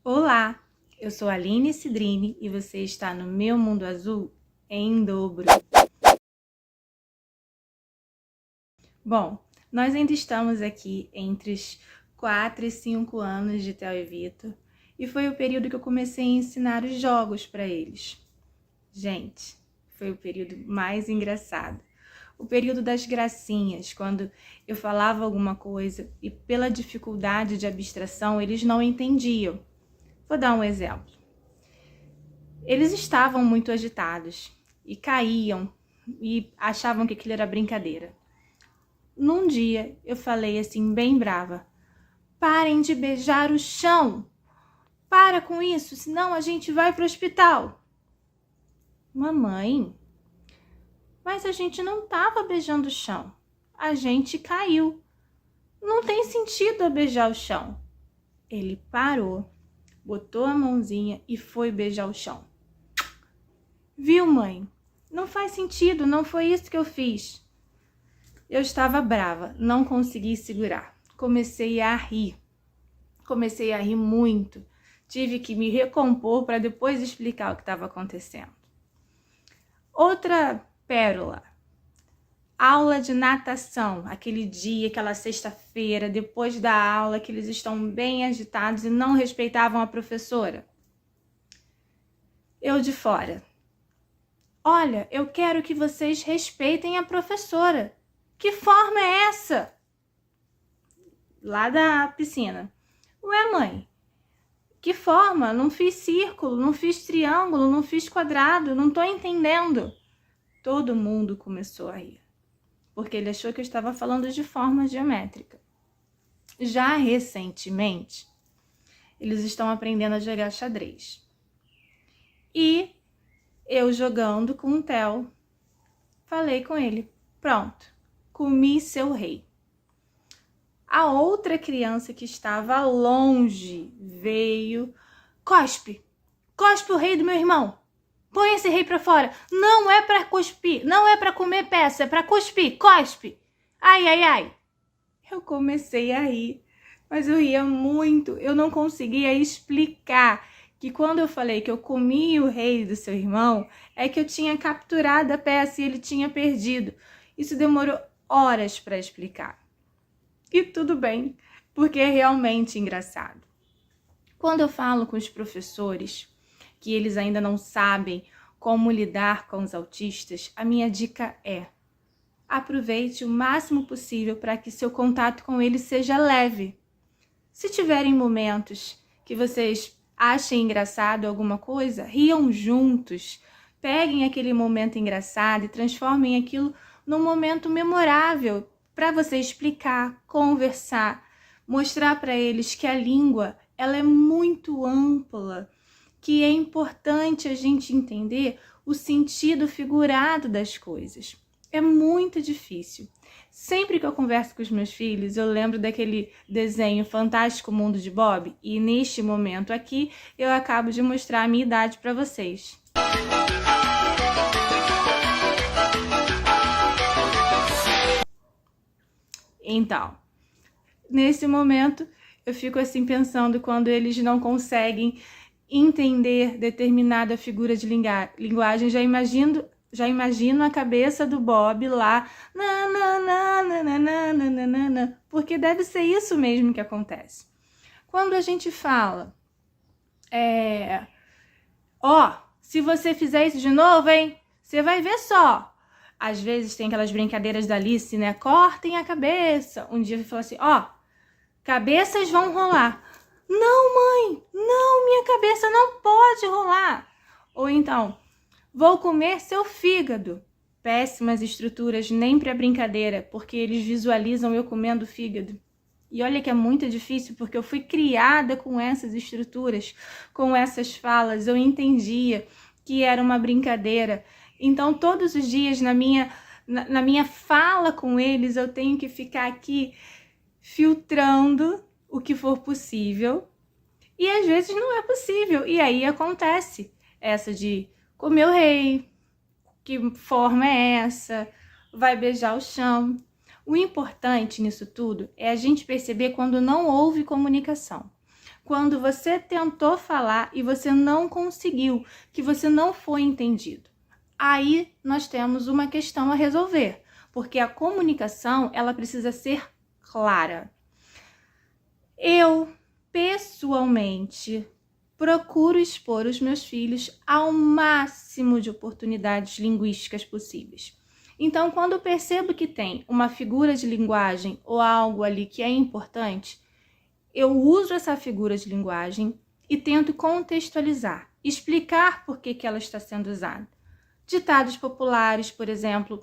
Olá, eu sou a Aline Cidrini e você está no Meu Mundo Azul em dobro. Bom, nós ainda estamos aqui entre os 4 e 5 anos de Theo e Vitor e foi o período que eu comecei a ensinar os jogos para eles. Gente, foi o período mais engraçado. O período das gracinhas, quando eu falava alguma coisa e pela dificuldade de abstração eles não entendiam. Vou dar um exemplo. Eles estavam muito agitados e caíam e achavam que aquilo era brincadeira. Num dia eu falei assim bem brava: parem de beijar o chão! Para com isso, senão a gente vai para o hospital. Mamãe, mas a gente não estava beijando o chão. A gente caiu. Não tem sentido eu beijar o chão. Ele parou, botou a mãozinha e foi beijar o chão. Viu, mãe? Não faz sentido, não foi isso que eu fiz. Eu estava brava, não consegui segurar. Comecei a rir muito. Tive que me recompor para depois explicar o que estava acontecendo. Outra pérola. Aula de natação, aquele dia, aquela sexta-feira, depois da aula, que eles estão bem agitados e não respeitavam a professora. Eu de fora. Olha, eu quero que vocês respeitem a professora. Que forma é essa? Lá da piscina. Ué, mãe, que forma? Não fiz círculo, não fiz triângulo, não fiz quadrado, não tô entendendo. Todo mundo começou a rir, porque ele achou que eu estava falando de forma geométrica. Já recentemente, eles estão aprendendo a jogar xadrez. E eu jogando com o Theo, falei com ele, pronto, comi seu rei. A outra criança que estava longe veio, cospe o rei do meu irmão, põe esse rei pra fora, não é pra cuspir, não é pra comer peça, é pra cuspir, cospe, ai, ai, ai. Eu comecei a rir, mas eu ria muito, eu não conseguia explicar que quando eu falei que eu comi o rei do seu irmão, é que eu tinha capturado a peça e ele tinha perdido. Isso demorou horas para explicar. E tudo bem, porque é realmente engraçado. Quando eu falo com os professores que eles ainda não sabem como lidar com os autistas, a minha dica é: aproveite o máximo possível para que seu contato com eles seja leve. Se tiverem momentos que vocês achem engraçado alguma coisa, riam juntos. Peguem aquele momento engraçado e transformem aquilo num momento memorável para você explicar, conversar, mostrar para eles que a língua ela é muito ampla, que é importante a gente entender o sentido figurado das coisas. É muito difícil. Sempre que eu converso com os meus filhos, eu lembro daquele desenho Fantástico Mundo de Bob, e neste momento aqui eu acabo de mostrar a minha idade para vocês. Então, nesse momento eu fico assim pensando quando eles não conseguem entender determinada figura de linguagem, já imagino a cabeça do Bob lá, porque deve ser isso mesmo que acontece. Quando a gente fala, se você fizer isso de novo, hein, você vai ver só. Às vezes tem aquelas brincadeiras da Alice, né, cortem a cabeça. Um dia ele falou assim, cabeças vão rolar. Não, mãe, não, minha cabeça não pode rolar. Ou então, vou comer seu fígado. Péssimas estruturas nem para brincadeira, porque eles visualizam eu comendo fígado. E olha que é muito difícil, porque eu fui criada com essas estruturas, com essas falas. Eu entendia que era uma brincadeira. Então, todos os dias na minha fala com eles, eu tenho que ficar aqui filtrando o que for possível. E às vezes não é possível. E aí acontece essa de comer o rei, que forma é essa, vai beijar o chão. O importante nisso tudo é a gente perceber quando não houve comunicação. quando você tentou falar e você não conseguiu, que você não foi entendido. Aí nós temos uma questão a resolver, porque a comunicação, ela precisa ser clara. Eu, pessoalmente, procuro expor os meus filhos ao máximo de oportunidades linguísticas possíveis. Então, quando eu percebo que tem uma figura de linguagem ou algo ali que é importante, eu uso essa figura de linguagem e tento contextualizar, explicar por que ela está sendo usada. Ditados populares, por exemplo,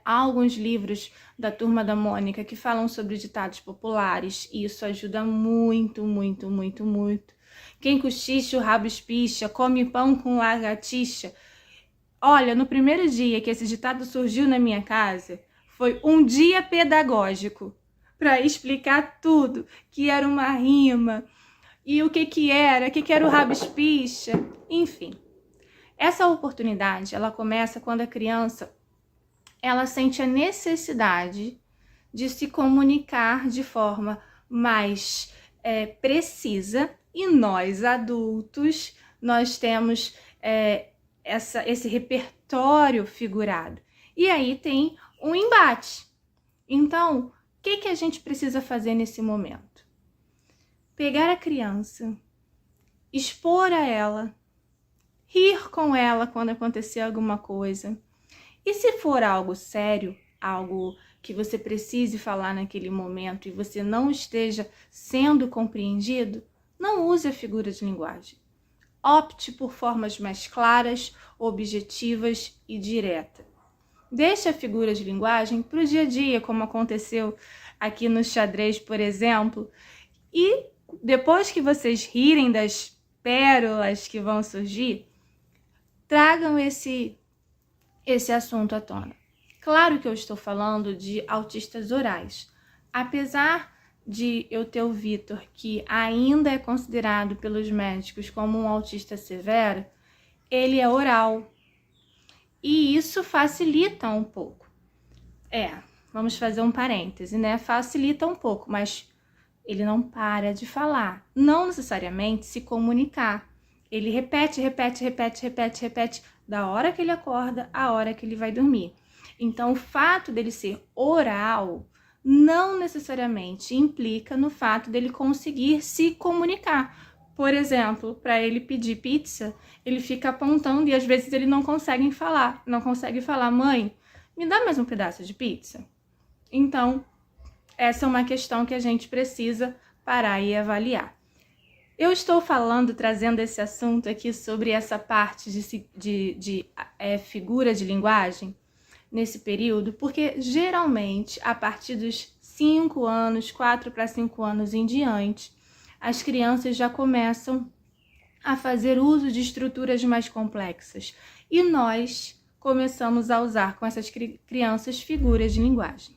há alguns livros da Turma da Mônica que falam sobre ditados populares e isso ajuda muito, muito, muito, muito. Quem cochicha, o rabo espicha, come pão com lagartixa. Olha, no primeiro dia que esse ditado surgiu na minha casa, foi um dia pedagógico para explicar tudo, que era uma rima e o que era o rabo espicha, enfim. Essa oportunidade, ela começa quando a criança ela sente a necessidade de se comunicar de forma mais precisa e nós, adultos, nós temos esse repertório figurado. E aí tem um embate. Então, o que a gente precisa fazer nesse momento? Pegar a criança, expor a ela, rir com ela quando acontecer alguma coisa. E se for algo sério, algo que você precise falar naquele momento e você não esteja sendo compreendido, não use a figura de linguagem. Opte por formas mais claras, objetivas e diretas. Deixe a figura de linguagem para o dia a dia, como aconteceu aqui no xadrez, por exemplo. E depois que vocês rirem das pérolas que vão surgir, tragam esse assunto à tona. Claro que eu estou falando de autistas orais. Apesar de eu ter o Vitor, que ainda é considerado pelos médicos como um autista severo, ele é oral. E isso facilita um pouco. Vamos fazer um parêntese, né? Facilita um pouco, mas ele não para de falar. Não necessariamente se comunicar. Ele repete, da hora que ele acorda à hora que ele vai dormir. Então, o fato dele ser oral não necessariamente implica no fato dele conseguir se comunicar. Por exemplo, para ele pedir pizza, ele fica apontando e às vezes ele não consegue falar. Não consegue falar, mãe, me dá mais um pedaço de pizza? Então, essa é uma questão que a gente precisa parar e avaliar. Eu estou trazendo esse assunto aqui sobre essa parte de figura de linguagem nesse período, porque geralmente a partir dos 5 anos, 4 para 5 anos em diante, as crianças já começam a fazer uso de estruturas mais complexas e nós começamos a usar com essas crianças figuras de linguagem.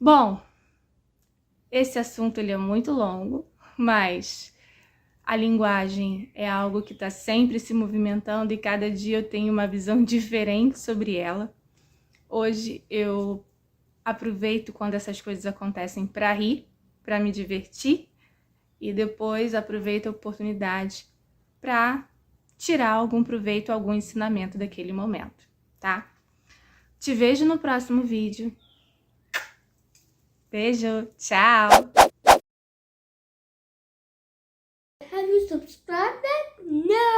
Bom, esse assunto ele é muito longo, mas a linguagem é algo que está sempre se movimentando e cada dia eu tenho uma visão diferente sobre ela. Hoje eu aproveito quando essas coisas acontecem para rir, para me divertir e depois aproveito a oportunidade para tirar algum proveito, algum ensinamento daquele momento, tá? Te vejo no próximo vídeo. Beijo, tchau! Have you subscribed? No!